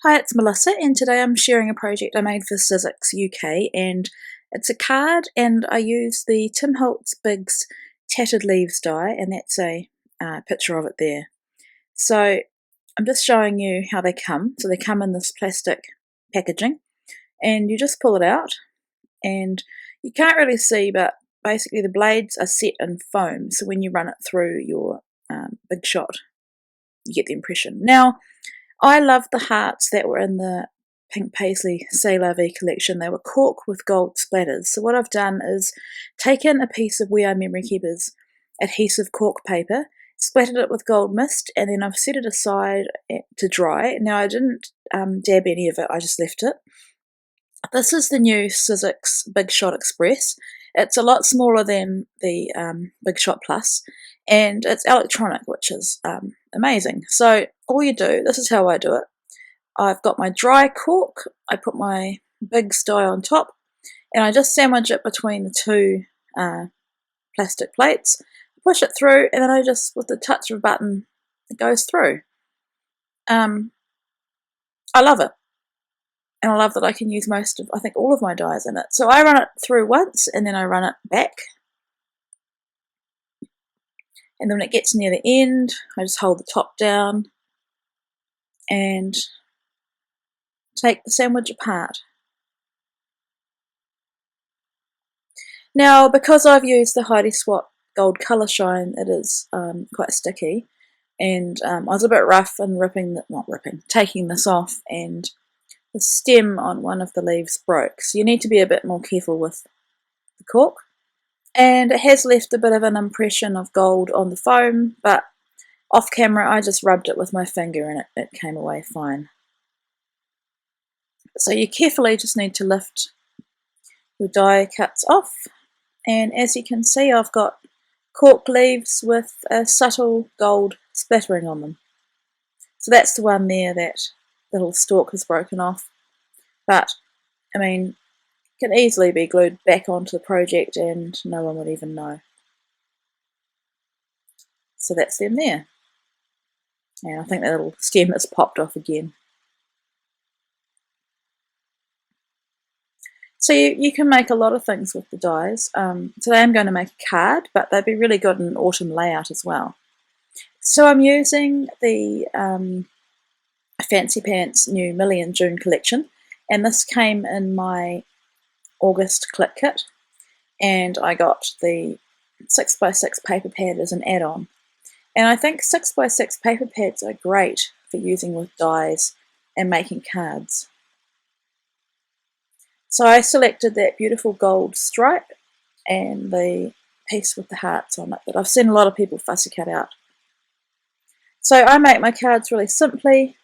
Hi, it's Melissa, and today I'm sharing a project I made for Sizzix UK, and it's a card, and I use the Holtz Bigz Tattered Leaves die, and that's a picture of it there. So I'm just showing you how they come. So they come in this plastic packaging, and you just pull it out, and you can't really see, but basically the blades are set in foam, so when you run it through your Big Shot, you get the impression. Now, I love the hearts that were in the Pink Paisley C'est La Vie collection. They were cork with gold splatters. So what I've done is taken a piece of We Are Memory Keepers adhesive cork paper, splattered it with gold mist, and then I've set it aside to dry. Now I didn't dab any of it, I just left it. This is the new Sizzix Big Shot Express. It's a lot smaller than the Big Shot Plus, and it's electronic, which is amazing. So all you do, this is how I do it. I've got my dry cork, I put my Bigz die on top, and I just sandwich it between the two plastic plates, push it through, and then I just, with the touch of a button, it goes through. I love it. And I love that I can use most of, I think, all of my dyes in it. So I run it through once, and then I run it back. And then when it gets near the end, I just hold the top down and take the sandwich apart. Now, because I've used the Heidi Swap Gold Colour Shine, it is quite sticky. And I was a bit rough in taking this off, and the stem on one of the leaves broke, so you need to be a bit more careful with the cork. And it has left a bit of an impression of gold on the foam, but off camera I just rubbed it with my finger and it came away fine. So you carefully just need to lift your die cuts off, and as you can see, I've got cork leaves with a subtle gold splattering on them. So that's the one there that the little stalk has broken off, but I mean, it can easily be glued back onto the project and no one would even know. So that's them there, and I think that little stem has popped off again. So you can make a lot of things with the dies. Today I'm going to make a card, but they'd be really good in an autumn layout as well. So I'm using the Fancy Pants new Millie and June collection, and this came in my August clip kit, and I got the 6x6 paper pad as an add-on. And I think 6x6 paper pads are great for using with dies and making cards. So I selected that beautiful gold stripe and the piece with the hearts on it that I've seen a lot of people fussy cut out. So I make my cards really simply.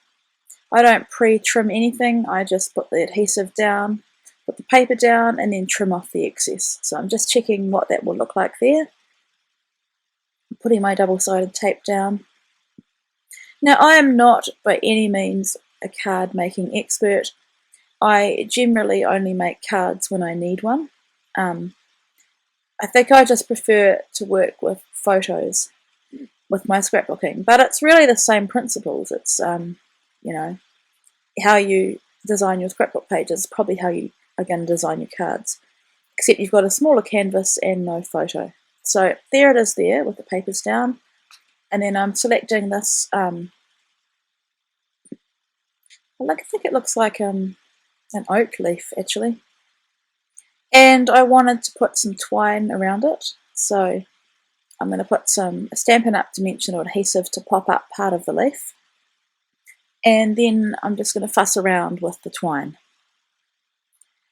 I don't pre-trim anything, I just put the adhesive down, put the paper down, and then trim off the excess. So I'm just checking what that will look like there. I'm putting my double-sided tape down. Now I am not by any means a card making expert. I generally only make cards when I need one. I think I just prefer to work with photos with my scrapbooking, but it's really the same principles. It's you know, how you design your scrapbook pages is probably how you are going to design your cards, except you've got a smaller canvas and no photo. So there it is there with the papers down, and then I'm selecting this, I think it looks like an oak leaf actually, and I wanted to put some twine around it, so I'm going to put some Stampin' Up! Dimensional adhesive to pop up part of the leaf, and then I'm just going to fuss around with the twine.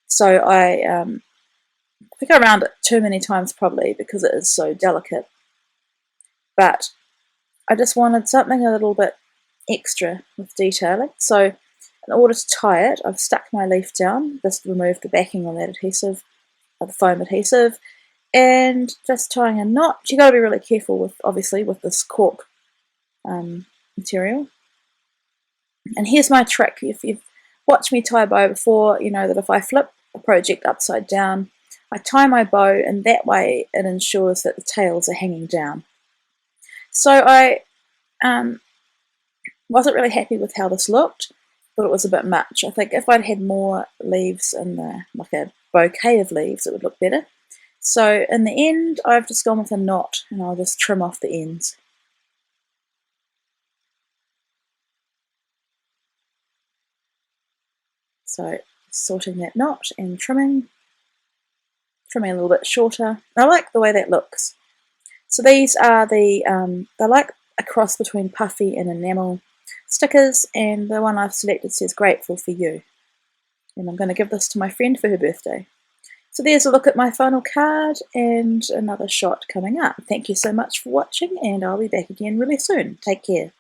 So I think I round it too many times probably because it is so delicate, but I just wanted something a little bit extra with detailing. So in order to tie it, I've stuck my leaf down, just removed the backing on that adhesive, the foam adhesive, and just tying a knot. You've got to be really careful with, obviously, with this cork material. And here's my trick. If you've watched me tie a bow before, you know that if I flip a project upside down, I tie my bow, and that way it ensures that the tails are hanging down. So I wasn't really happy with how this looked, thought it was a bit much. I think if I'd had more leaves in the, like a bouquet of leaves, it would look better. So in the end, I've just gone with a knot, and I'll just trim off the ends. So sorting that knot and trimming a little bit shorter. I like the way that looks. So these are the, they're like a cross between puffy and enamel stickers, and the one I've selected says grateful for you. And I'm going to give this to my friend for her birthday. So there's a look at my final card and another shot coming up. Thank you so much for watching, and I'll be back again really soon. Take care.